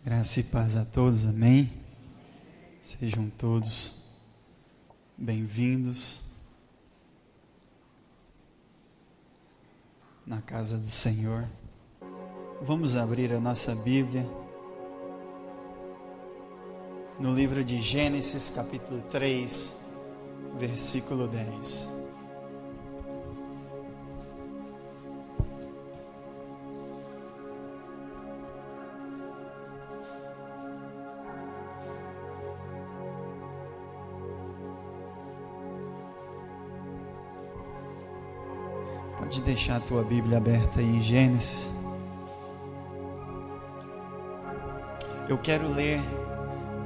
Graça e paz a todos, amém? Sejam todos bem-vindos na casa do Senhor. Vamos abrir a nossa Bíblia no livro de Gênesis, capítulo 3, versículo 10. Pode deixar a tua Bíblia aberta aí em Gênesis. Eu quero ler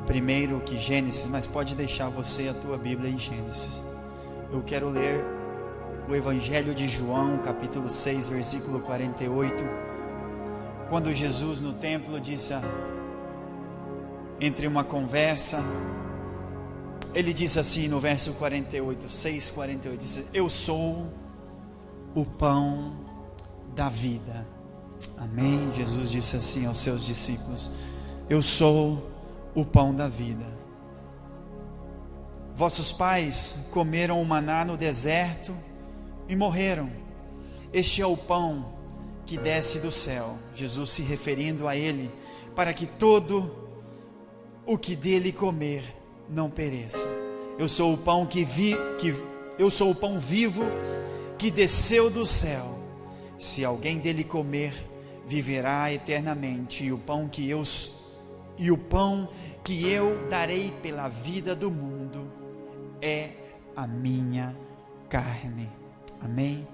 primeiro que Gênesis, mas pode deixar você a tua Bíblia em Gênesis. Eu quero ler o Evangelho de João, capítulo 6, versículo 48. Quando Jesus no templo disse, entre uma conversa, ele disse assim no verso 48, 6:48, disse: Eu sou o pão da vida. Amém? Jesus disse assim aos seus discípulos: Eu sou o pão da vida. Vossos pais comeram o maná no deserto e morreram. Este é o pão que desce do céu. Jesus se referindo a ele, para que todo o que dele comer não pereça. Eu sou o pão eu sou o pão vivo que desceu do céu. Se alguém dele comer, viverá eternamente. E o pão que eu darei pela vida do mundo é a minha carne. Amém?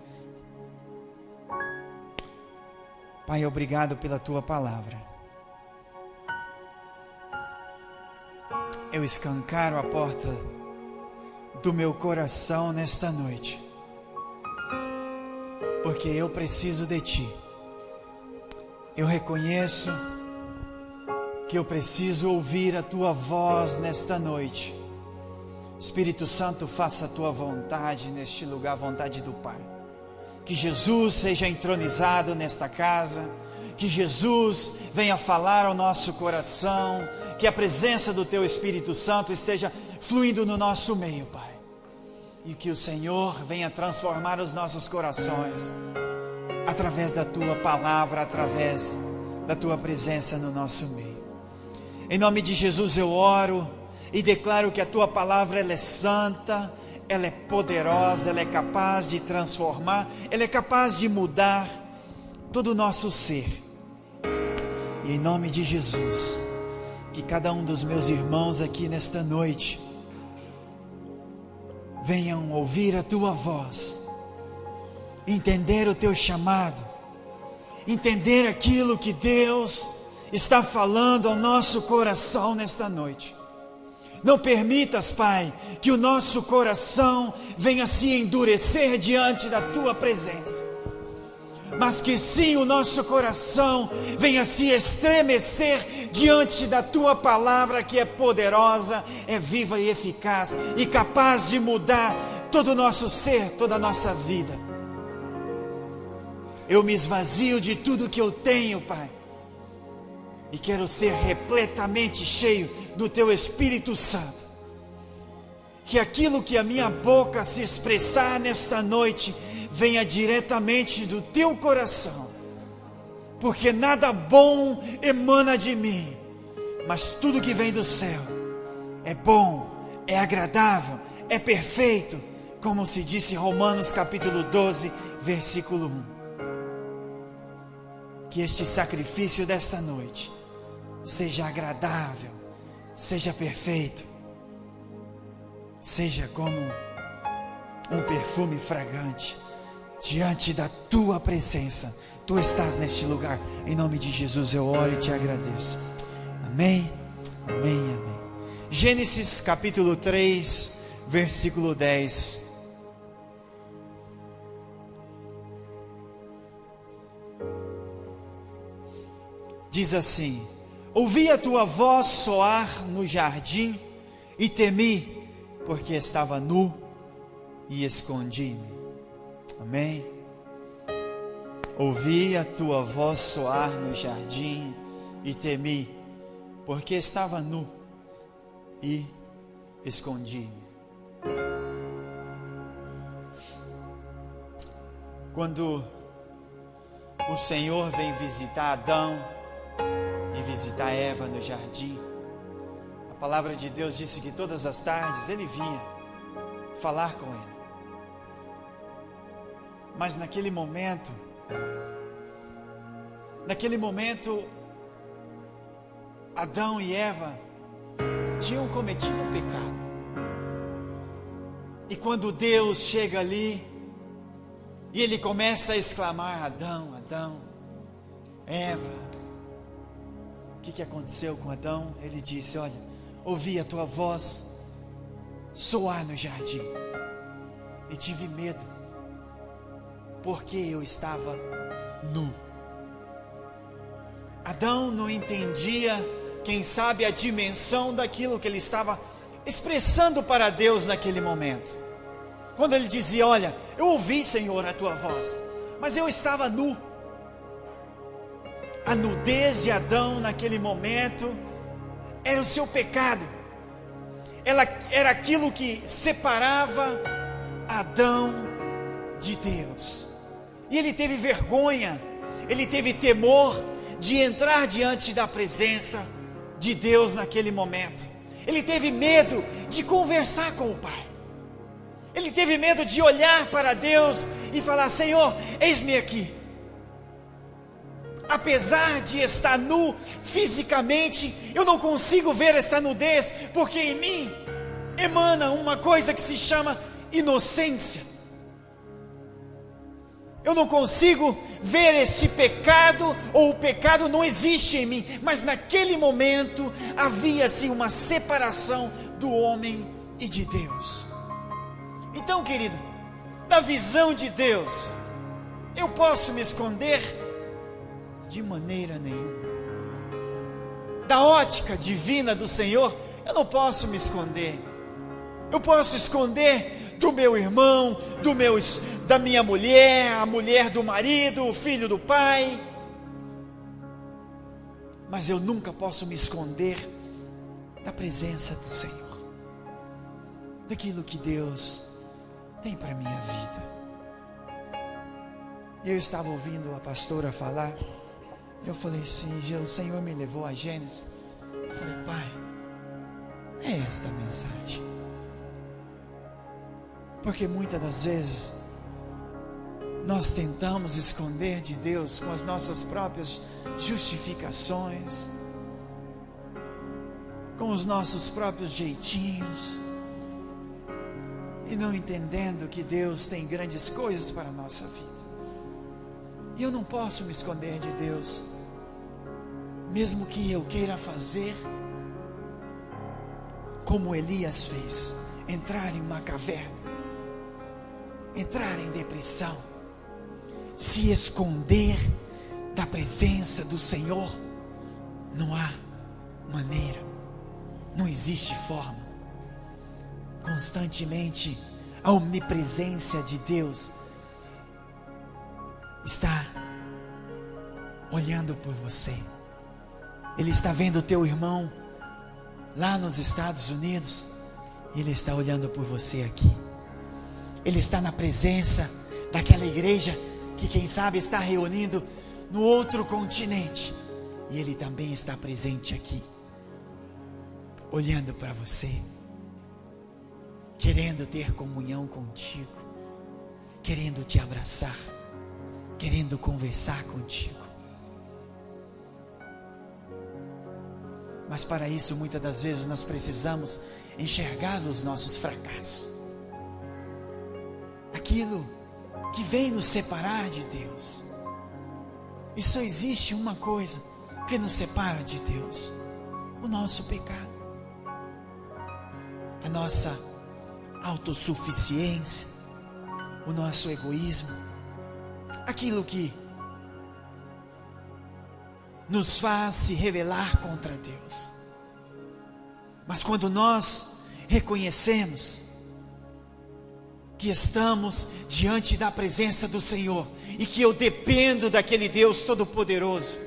Pai, obrigado pela tua palavra. Eu escancaro a porta do meu coração nesta noite, porque eu preciso de Ti. Eu reconheço que eu preciso ouvir a Tua voz nesta noite. Espírito Santo, faça a Tua vontade neste lugar, a vontade do Pai. Que Jesus seja entronizado nesta casa, que Jesus venha falar ao nosso coração, que a presença do Teu Espírito Santo esteja fluindo no nosso meio, Pai. E que o Senhor venha transformar os nossos corações através da Tua palavra, através da Tua presença no nosso meio. Em nome de Jesus eu oro e declaro que a Tua palavra ela é santa, ela é poderosa, ela é capaz de transformar, ela é capaz de mudar todo o nosso ser. E em nome de Jesus, que cada um dos meus irmãos aqui nesta noite venham ouvir a Tua voz, entender o Teu chamado, entender aquilo que Deus está falando ao nosso coração nesta noite. Não permitas, Pai, que o nosso coração venha se endurecer diante da Tua presença, mas que sim o nosso coração venha se estremecer diante da Tua palavra, que é poderosa, é viva e eficaz e capaz de mudar todo o nosso ser, toda a nossa vida. Eu me esvazio de tudo que eu tenho, Pai, e quero ser repletamente cheio do Teu Espírito Santo. Que aquilo que a minha boca se expressar nesta noite venha diretamente do Teu coração, porque nada bom emana de mim, mas tudo que vem do céu é bom, é agradável, é perfeito, como se disse em Romanos capítulo 12, versículo 1. Que este sacrifício desta noite seja agradável, seja perfeito, seja como um perfume fragante diante da Tua presença. Tu estás neste lugar. Em nome de Jesus eu oro e Te agradeço. Amém, amém, amém. Gênesis capítulo 3, versículo 10. Diz assim: Ouvi a Tua voz soar no jardim e temi, porque estava nu e escondi-me. Amém? Ouvi a Tua voz soar no jardim e temi, porque estava nu e escondi-me. Quando o Senhor vem visitar Adão e visitar Eva no jardim, a palavra de Deus disse que todas as tardes ele vinha falar com ele. Mas naquele momento, Adão e Eva tinham cometido um pecado. E quando Deus chega ali, e ele começa a exclamar: Adão, Adão, Eva, o que aconteceu com Adão? Ele disse: olha, ouvi a tua voz soar no jardim, e tive medo, porque eu estava nu. Adão não entendia, quem sabe, a dimensão daquilo que ele estava expressando para Deus naquele momento. Quando ele dizia: olha, eu ouvi, Senhor, a tua voz, mas eu estava nu. A nudez de Adão naquele momento era o seu pecado. Ela era aquilo que separava Adão de Deus. E ele teve vergonha, ele teve temor de entrar diante da presença de Deus naquele momento. Ele teve medo de conversar com o Pai. Ele teve medo de olhar para Deus e falar: Senhor, eis-me aqui. Apesar de estar nu fisicamente, eu não consigo ver esta nudez, porque em mim emana uma coisa que se chama inocência. Eu não consigo ver este pecado, ou o pecado não existe em mim, mas naquele momento havia-se uma separação do homem e de Deus. Então, querido, da visão de Deus, eu posso me esconder? De maneira nenhuma. Da ótica divina do Senhor, eu não posso me esconder. Eu posso esconder do meu irmão, da minha mulher, a mulher do marido, o filho do pai, mas eu nunca posso me esconder da presença do Senhor, daquilo que Deus tem para a minha vida. Eu estava ouvindo a pastora falar, eu falei assim: o Senhor me levou a Gênesis. Eu falei: Pai, é esta a mensagem. Porque muitas das vezes nós tentamos esconder de Deus com as nossas próprias justificações, com os nossos próprios jeitinhos, e não entendendo que Deus tem grandes coisas para a nossa vida. E eu não posso me esconder de Deus, mesmo que eu queira fazer como Elias fez, entrar em uma caverna, entrar em depressão, se esconder da presença do Senhor. Não há maneira, não existe forma. Constantemente a onipresença de Deus está olhando por você. Ele está vendo o teu irmão lá nos Estados Unidos, e Ele está olhando por você aqui. Ele está na presença daquela igreja que, quem sabe, está reunindo no outro continente, e Ele também está presente aqui, olhando para você, querendo ter comunhão contigo, querendo te abraçar, querendo conversar contigo. Mas para isso, muitas das vezes, nós precisamos enxergar os nossos fracassos, aquilo que vem nos separar de Deus. E só existe uma coisa que nos separa de Deus: o nosso pecado, a nossa autossuficiência, o nosso egoísmo, aquilo que nos faz se rebelar contra Deus. Mas quando nós reconhecemos que estamos diante da presença do Senhor, e que eu dependo daquele Deus Todo-Poderoso,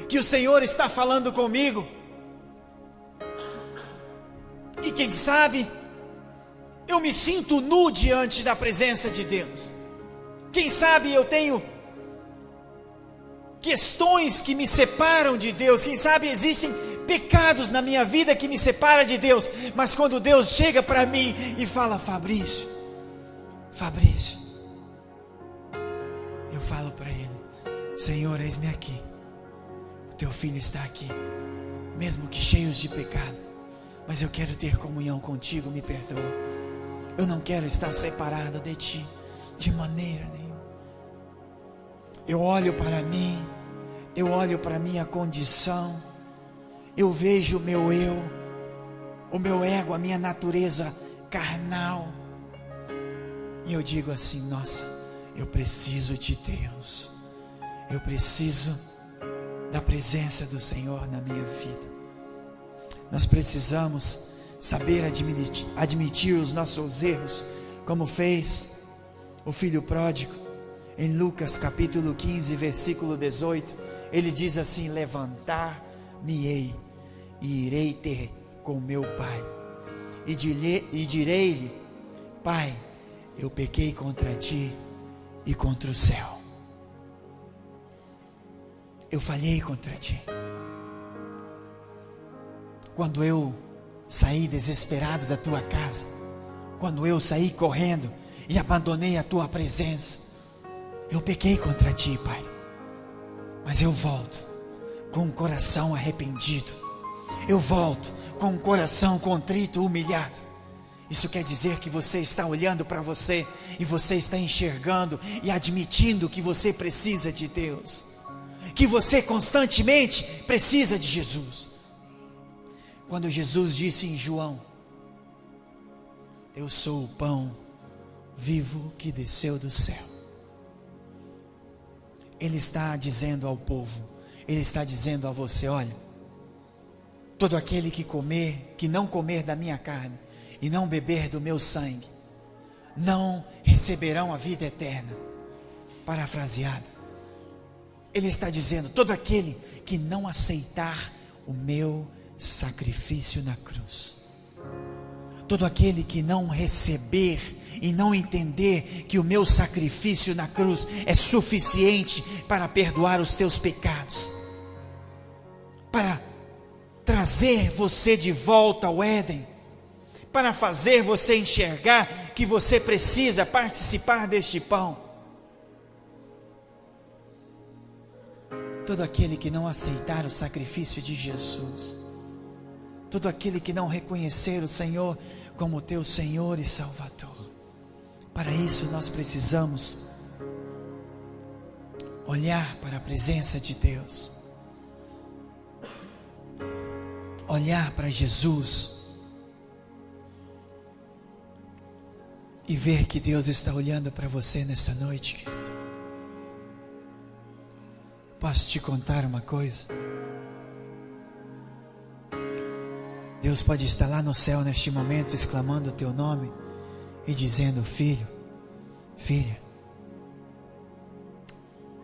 que o Senhor está falando comigo. E quem sabe, eu me sinto nu diante da presença de Deus. Quem sabe eu tenho questões que me separam de Deus. Quem sabe existem pecados na minha vida que me separam de Deus. Mas quando Deus chega para mim e fala: Fabrício, eu falo para Ele: Senhor, eis-me aqui. O teu filho está aqui, mesmo que cheios de pecado, mas eu quero ter comunhão contigo, me perdoa. Eu não quero estar separado de ti, de maneira nenhuma. Eu olho para mim, eu olho para a minha condição, eu vejo o meu eu, o meu ego, a minha natureza carnal, e eu digo assim: nossa, eu preciso de Deus, eu preciso da presença do Senhor na minha vida. Nós precisamos saber admitir os nossos erros, como fez o filho pródigo. Em Lucas capítulo 15, versículo 18, ele diz assim: levantar-me-ei e irei ter com meu pai, e direi-lhe: Pai, eu pequei contra ti e contra o céu. Eu falhei contra ti. Quando eu saí desesperado da tua casa, quando eu saí correndo e abandonei a tua presença, eu pequei contra ti, Pai. Mas eu volto com um coração arrependido, eu volto com um coração contrito, humilhado. Isso quer dizer que você está olhando para você e você está enxergando e admitindo que você precisa de Deus, que você constantemente precisa de Jesus. Quando Jesus disse em João: eu sou o pão vivo que desceu do céu, Ele está dizendo ao povo, Ele está dizendo a você: olha, todo aquele que não comer da minha carne e não beber do meu sangue, não receberão a vida eterna. Parafraseada, Ele está dizendo: todo aquele que não aceitar o meu sacrifício na cruz, todo aquele que não receber e não entender que o meu sacrifício na cruz é suficiente para perdoar os teus pecados, para trazer você de volta ao Éden, para fazer você enxergar que você precisa participar deste pão. Todo aquele que não aceitar o sacrifício de Jesus, todo aquele que não reconhecer o Senhor como teu Senhor e Salvador. Para isso nós precisamos olhar para a presença de Deus, olhar para Jesus e ver que Deus está olhando para você nesta noite, querido. Posso te contar uma coisa? Deus pode estar lá no céu neste momento exclamando o teu nome e dizendo: filho, filha,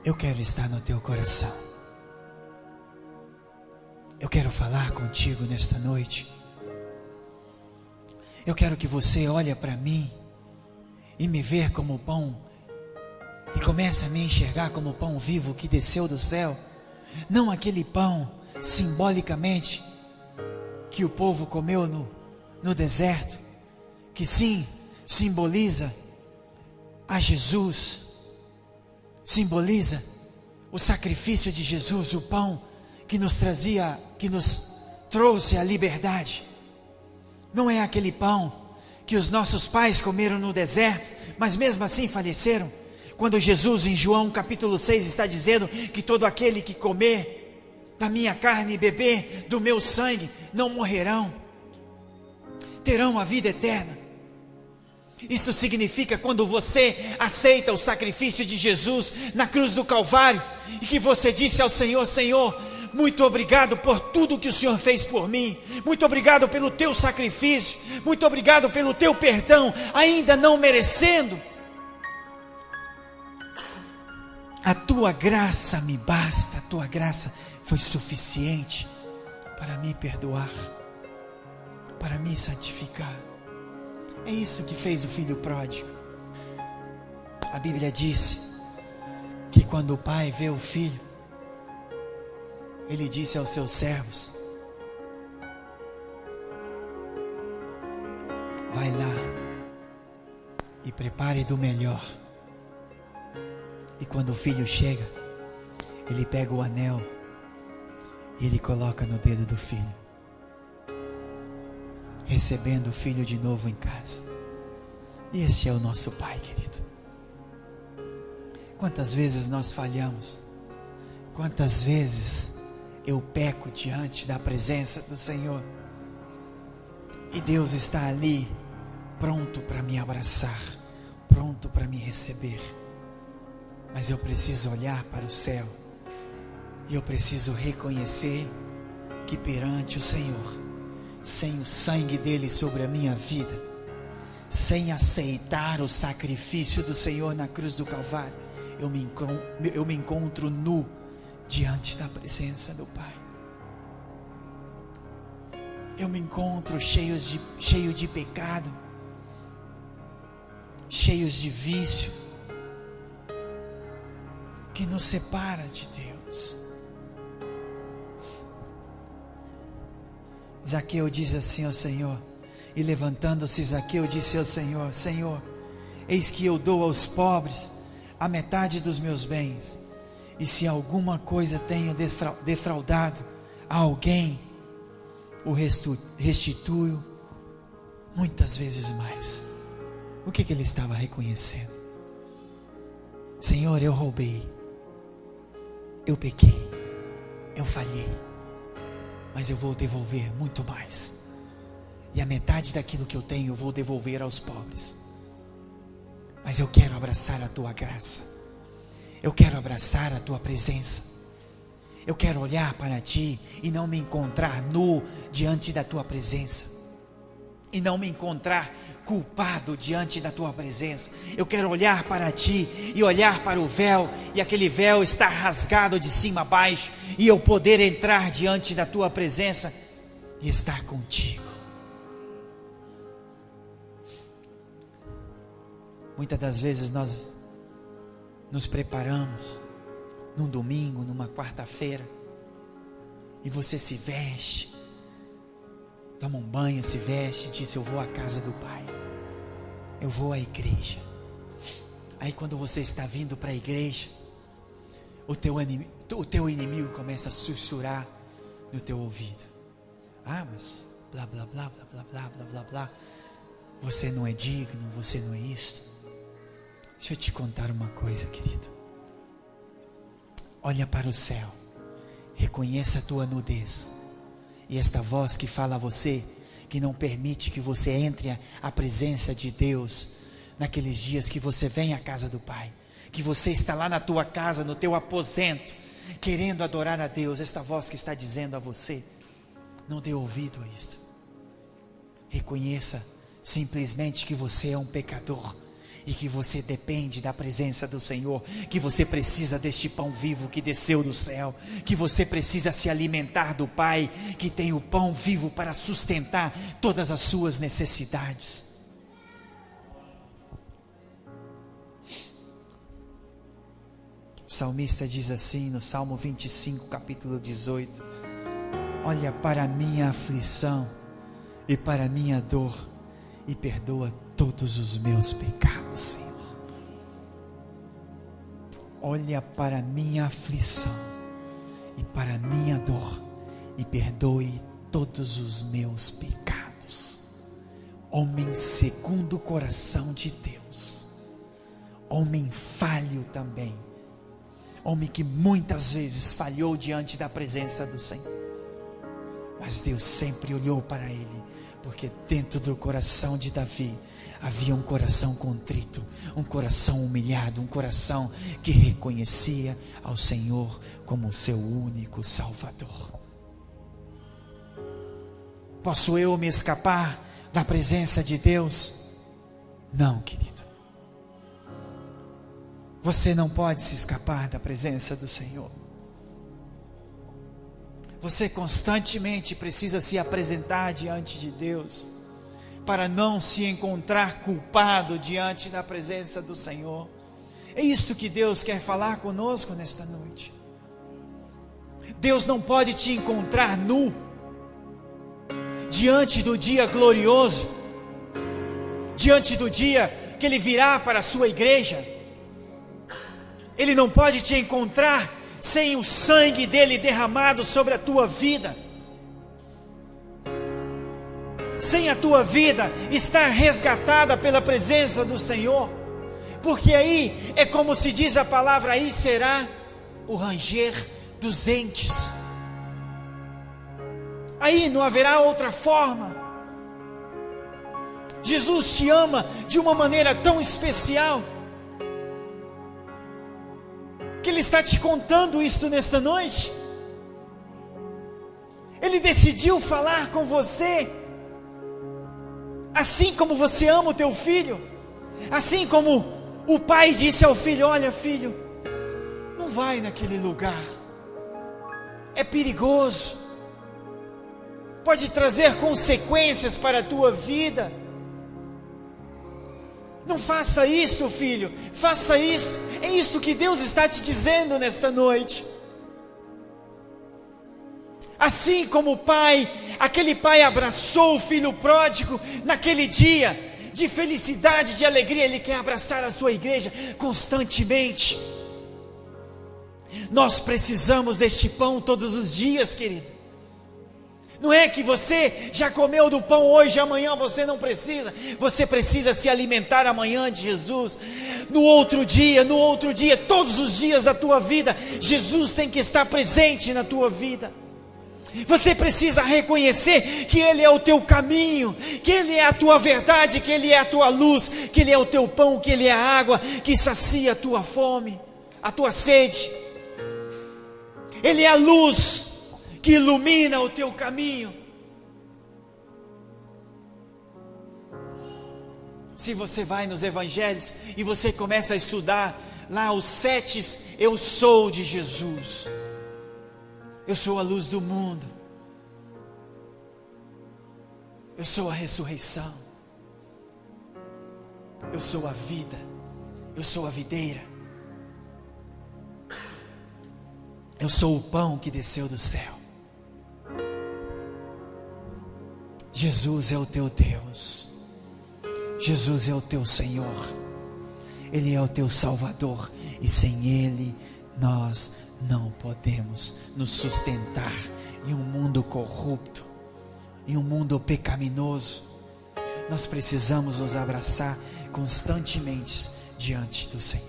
eu quero estar no teu coração, eu quero falar contigo nesta noite, eu quero que você olhe para mim e me ver como pão, e comece a me enxergar como pão vivo que desceu do céu, não aquele pão simbolicamente que o povo comeu no deserto, que sim, simboliza a Jesus, simboliza o sacrifício de Jesus, o pão que nos trouxe a liberdade. Não é aquele pão que os nossos pais comeram no deserto, mas mesmo assim faleceram. Quando Jesus em João capítulo 6 está dizendo que todo aquele que comer da minha carne e beber do meu sangue não morrerão, terão a vida eterna. Isso significa quando você aceita o sacrifício de Jesus na cruz do Calvário, e que você disse ao Senhor: Senhor, muito obrigado por tudo que o Senhor fez por mim, muito obrigado pelo teu sacrifício, muito obrigado pelo teu perdão, ainda não merecendo, a tua graça me basta, a tua graça foi suficiente para me perdoar, para me santificar. É isso que fez o filho pródigo. A Bíblia diz que quando o pai vê o filho, ele disse aos seus servos: vai lá e prepare do melhor. E quando o filho chega, ele pega o anel e ele coloca no dedo do filho, recebendo o filho de novo em casa. E este é o nosso Pai, querido. Quantas vezes nós falhamos, quantas vezes eu peco diante da presença do Senhor, e Deus está ali, pronto para me abraçar, pronto para me receber. Mas eu preciso olhar para o céu, e eu preciso reconhecer que perante o Senhor, sem o sangue dele sobre a minha vida, sem aceitar o sacrifício do Senhor na cruz do Calvário, eu me encontro nu diante da presença do Pai. Eu me encontro cheio de pecado, cheios de vício, que nos separa de Deus. Zaqueu diz assim ao Senhor, e levantando-se Zaqueu disse ao Senhor: Senhor, eis que eu dou aos pobres a metade dos meus bens, e se alguma coisa tenho defraudado a alguém, o restituo muitas vezes mais. O que ele estava reconhecendo? Senhor, eu roubei, eu pequei, eu falhei, mas eu vou devolver muito mais, e a metade daquilo que eu tenho eu vou devolver aos pobres. Mas eu quero abraçar a tua graça, eu quero abraçar a tua presença, eu quero olhar para ti e não me encontrar nu diante da tua presença, e não me encontrar culpado diante da tua presença. Eu quero olhar para ti e olhar para o véu, e aquele véu está rasgado de cima a baixo, e eu poder entrar diante da tua presença e estar contigo. Muitas das vezes nós nos preparamos num domingo, numa quarta-feira, e você se veste, toma um banho, se veste e diz: eu vou à casa do Pai, eu vou à igreja. Aí quando você está vindo para a igreja, o teu inimigo começa a sussurrar no teu ouvido: ah, mas blá blá blá blá blá blá blá blá blá, você não é digno, você não é isto. Deixa eu te contar uma coisa, querido. Olha para o céu, reconheça a tua nudez, e esta voz que fala a você, que não permite que você entre à presença de Deus, naqueles dias que você vem à casa do Pai, que você está lá na tua casa, no teu aposento, querendo adorar a Deus, esta voz que está dizendo a você: não dê ouvido a isto. Reconheça simplesmente que você é um pecador, e que você depende da presença do Senhor, que você precisa deste pão vivo que desceu do céu, que você precisa se alimentar do Pai, que tem o pão vivo para sustentar todas as suas necessidades. O salmista diz assim no Salmo 25, capítulo 18: olha para a minha aflição e para a minha dor, e perdoa todos os meus pecados, Senhor. Olha para a minha aflição e para a minha dor, e perdoe todos os meus pecados. Homem segundo o coração de Deus, homem falho também, homem que muitas vezes falhou diante da presença do Senhor, mas Deus sempre olhou para ele, porque dentro do coração de Davi havia um coração contrito, um coração humilhado, um coração que reconhecia ao Senhor como seu único Salvador. Posso eu me escapar da presença de Deus? Não, querido. Você não pode se escapar da presença do Senhor. Você constantemente precisa se apresentar diante de Deus, para não se encontrar culpado diante da presença do Senhor. É isto que Deus quer falar conosco nesta noite. Deus não pode te encontrar nu, diante do dia glorioso, diante do dia que Ele virá para a sua igreja. Ele não pode te encontrar sem o sangue dele derramado sobre a tua vida, sem a tua vida estar resgatada pela presença do Senhor, porque aí é como se diz a palavra, aí será o ranger dos dentes, aí não haverá outra forma. Jesus te ama de uma maneira tão especial, que Ele está te contando isto nesta noite. Ele decidiu falar com você, assim como você ama o teu filho, assim como o pai disse ao filho: olha filho, não vai naquele lugar, é perigoso, pode trazer consequências para a tua vida. Não faça isto, filho, faça isto. É isto que Deus está te dizendo nesta noite. Assim como o pai, aquele pai abraçou o filho pródigo naquele dia de felicidade, de alegria, Ele quer abraçar a sua igreja constantemente. Nós precisamos deste pão todos os dias, querido. Não é que você já comeu do pão hoje, amanhã você não precisa. Você precisa se alimentar amanhã de Jesus. No outro dia, todos os dias da tua vida, Jesus tem que estar presente na tua vida. Você precisa reconhecer que Ele é o teu caminho, que Ele é a tua verdade, que Ele é a tua luz, que Ele é o teu pão, que Ele é a água que sacia a tua fome, a tua sede. Ele é a luz que ilumina o teu caminho. Se você vai nos evangelhos e você começa a estudar lá os 7 eu sou de Jesus. Eu sou a luz do mundo, eu sou a ressurreição, eu sou a vida, eu sou a videira, eu sou o pão que desceu do céu. Jesus é o teu Deus, Jesus é o teu Senhor, Ele é o teu Salvador, e sem Ele nós não podemos nos sustentar em um mundo corrupto, em um mundo pecaminoso. Nós precisamos nos abraçar constantemente diante do Senhor.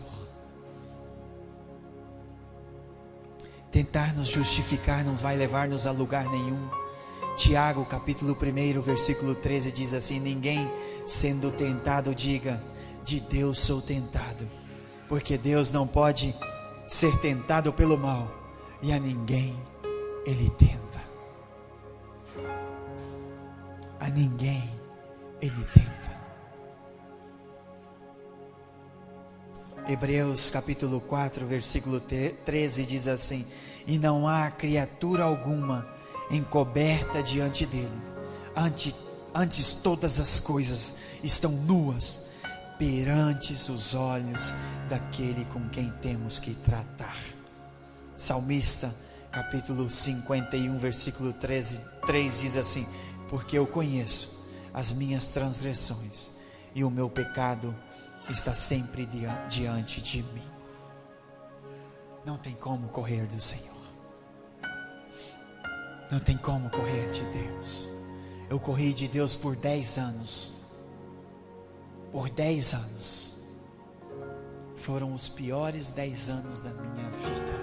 Tentar nos justificar não vai levar-nos a lugar nenhum. Tiago capítulo 1 versículo 13 diz assim: ninguém sendo tentado diga, de Deus sou tentado, porque Deus não pode ser tentado pelo mal, e a ninguém Ele tenta. A ninguém Ele tenta. Hebreus capítulo 4 versículo 13 diz assim: e não há criatura alguma encoberta diante dele, antes todas as coisas estão nuas perante os olhos daquele com quem temos que tratar. Salmista capítulo 51 versículo 3 diz assim: porque eu conheço as minhas transgressões e o meu pecado está sempre diante de mim. Não tem como correr do Senhor, não tem como correr de Deus. Eu corri de Deus por 10 anos. Por 10 anos. Foram os piores 10 anos da minha vida.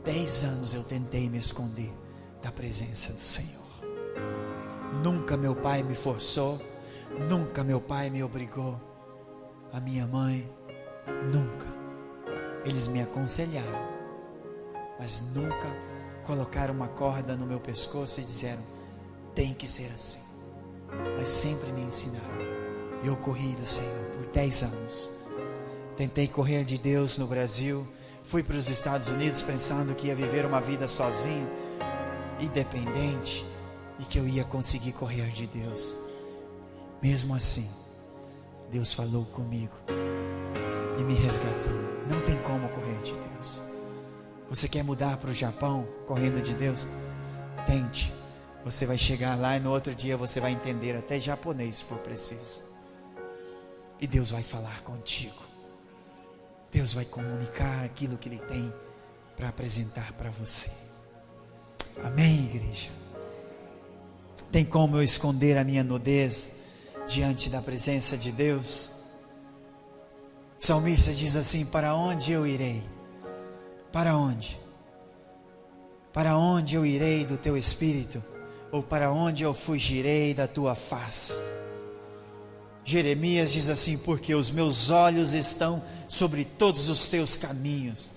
10 anos eu tentei me esconder da presença do Senhor. Nunca meu pai me forçou, nunca meu pai me obrigou, a minha mãe, nunca. Eles me aconselharam, mas nunca colocaram uma corda no meu pescoço e disseram, tem que ser assim. Mas sempre me ensinaram. Eu corri do Senhor por 10 anos. Tentei correr de Deus no Brasil. Fui para os Estados Unidos pensando que ia viver uma vida sozinho, independente, e que eu ia conseguir correr de Deus. Mesmo assim, Deus falou comigo e me resgatou. Não tem como correr de Deus. Você quer mudar para o Japão correndo de Deus? Tente. Você vai chegar lá e no outro dia você vai entender até japonês se for preciso. E Deus vai falar contigo. Deus vai comunicar aquilo que Ele tem para apresentar para você. Amém, igreja? Tem como eu esconder a minha nudez diante da presença de Deus? O salmista diz assim: para onde eu irei? Para onde? Para onde eu irei do teu espírito? Ou para onde eu fugirei da tua face? Jeremias diz assim: porque os meus olhos estão sobre todos os teus caminhos,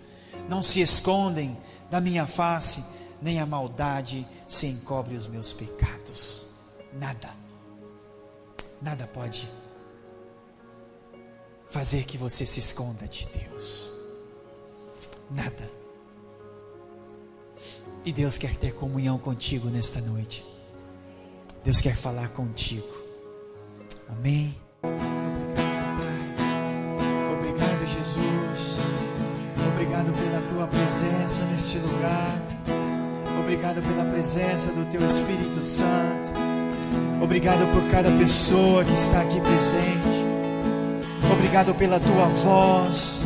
não se escondem da minha face, nem a maldade se encobre os meus pecados. Nada pode fazer que você se esconda de Deus. Nada. E Deus quer ter comunhão contigo nesta noite. Deus quer falar contigo. Amém. Obrigado, Pai. Obrigado, Jesus. Obrigado pela Tua presença neste lugar. Obrigado pela presença do Teu Espírito Santo. Obrigado por cada pessoa que está aqui presente. Obrigado pela Tua voz.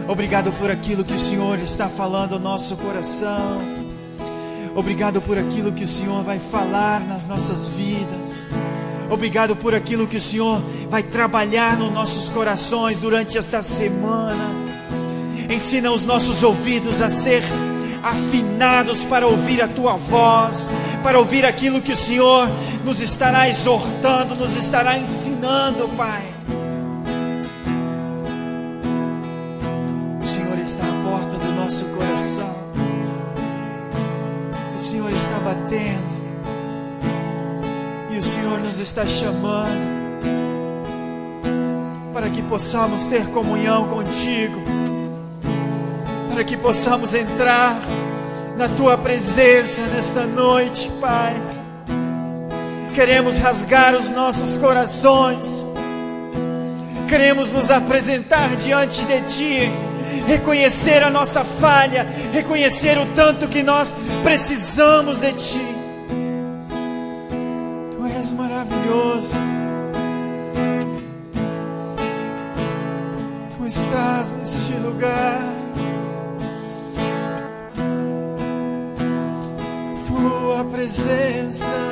Obrigado por aquilo que o Senhor está falando ao nosso coração. Obrigado por aquilo que o Senhor vai falar nas nossas vidas. Obrigado por aquilo que o Senhor vai trabalhar nos nossos corações durante esta semana. Ensina os nossos ouvidos a ser afinados para ouvir a Tua voz, para ouvir aquilo que o Senhor nos estará exortando, nos estará ensinando, Pai. O Senhor está à porta do nosso coração. O Senhor está batendo. E o Senhor nos está chamando para que possamos ter comunhão contigo, para que possamos entrar na Tua presença nesta noite, Pai. Queremos rasgar os nossos corações, queremos nos apresentar diante de Ti, reconhecer a nossa falha, reconhecer o tanto que nós precisamos de Ti. Tu és maravilhoso. Tu estás neste lugar. Tua presença.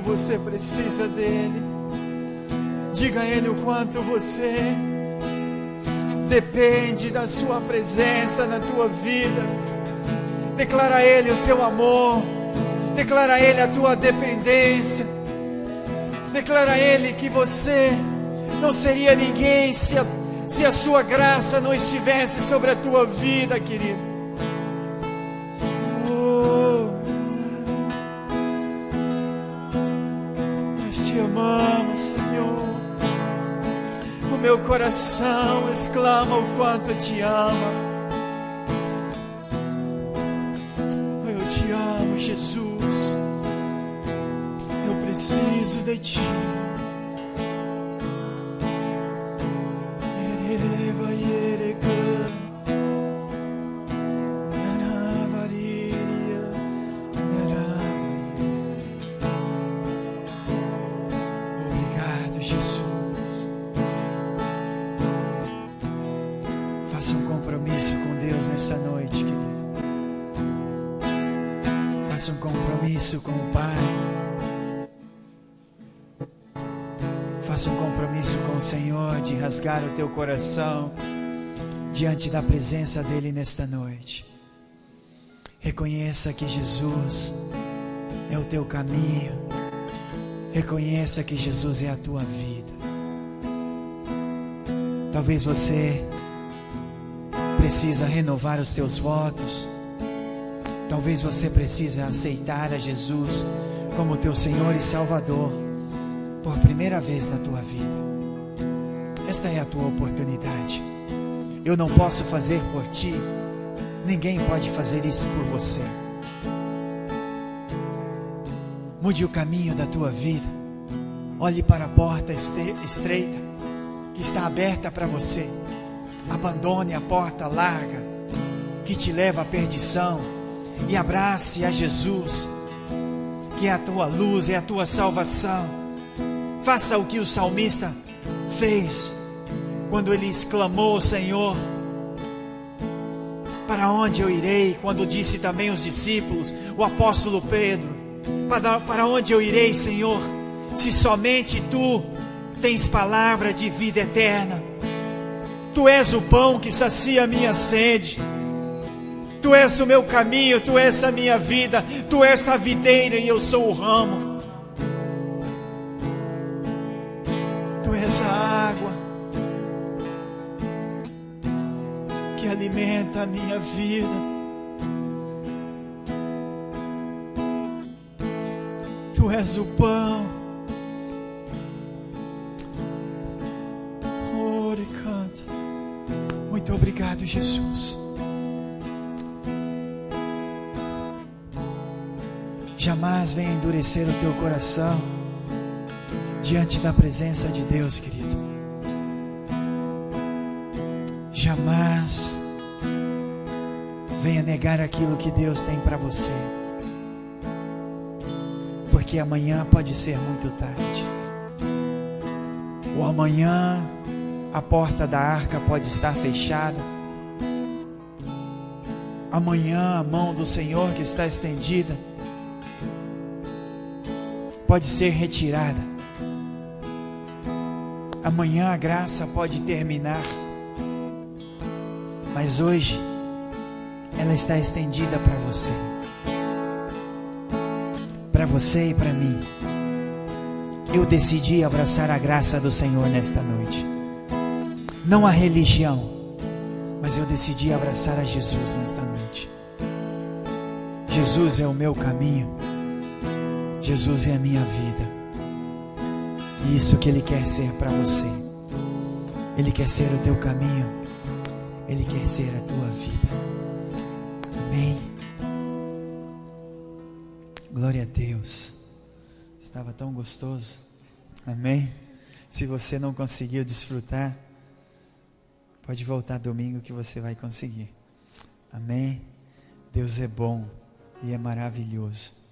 Você precisa dele. Diga a ele o quanto você depende da sua presença na tua vida. Declara a ele o teu amor. Declara a ele a tua dependência. Declara a ele que você não seria ninguém se a sua graça não estivesse sobre a tua vida, querido. Meu coração exclama o quanto te ama. Eu te amo, Jesus. Eu preciso de Ti. Obrigado, Jesus. Faça um compromisso com Deus nesta noite, querido. Faça um compromisso com o Pai. Faça um compromisso com o Senhor de rasgar o teu coração diante da presença dEle nesta noite. Reconheça que Jesus é o teu caminho. Reconheça que Jesus é a tua vida. Talvez você precisa renovar os teus votos. Talvez você precise aceitar a Jesus como teu Senhor e Salvador por primeira vez na tua vida. Esta é a tua oportunidade. Eu não posso fazer por ti. Ninguém pode fazer isso por você. Mude o caminho da tua vida. Olhe para a porta estreita que está aberta para você. Abandone a porta larga que te leva à perdição e abrace a Jesus, que é a tua luz, é a tua salvação. Faça o que o salmista fez quando ele exclamou: Senhor, para onde eu irei? Quando disse também os discípulos, o apóstolo Pedro: para onde eu irei, Senhor, se somente Tu tens palavra de vida eterna? Tu és o pão que sacia a minha sede. Tu és o meu caminho, Tu és a minha vida. Tu és a videira e eu sou o ramo. Tu és a água que alimenta a minha vida. Tu és o pão. Ore, canta. Muito obrigado, Jesus. Jamais venha endurecer o teu coração diante da presença de Deus, querido. Jamais venha negar aquilo que Deus tem para você, porque amanhã pode ser muito tarde. Ou amanhã a porta da arca pode estar fechada. Amanhã a mão do Senhor que está estendida pode ser retirada. Amanhã a graça pode terminar. Mas hoje ela está estendida para você. Para você e para mim. Eu decidi abraçar a graça do Senhor nesta noite. Não a religião, mas eu decidi abraçar a Jesus nesta noite. Jesus é o meu caminho. Jesus é a minha vida. E isso que Ele quer ser para você. Ele quer ser o teu caminho. Ele quer ser a tua vida. Amém. Glória a Deus. Estava tão gostoso. Amém. Se você não conseguiu desfrutar, pode voltar domingo que você vai conseguir. Amém. Deus é bom e é maravilhoso.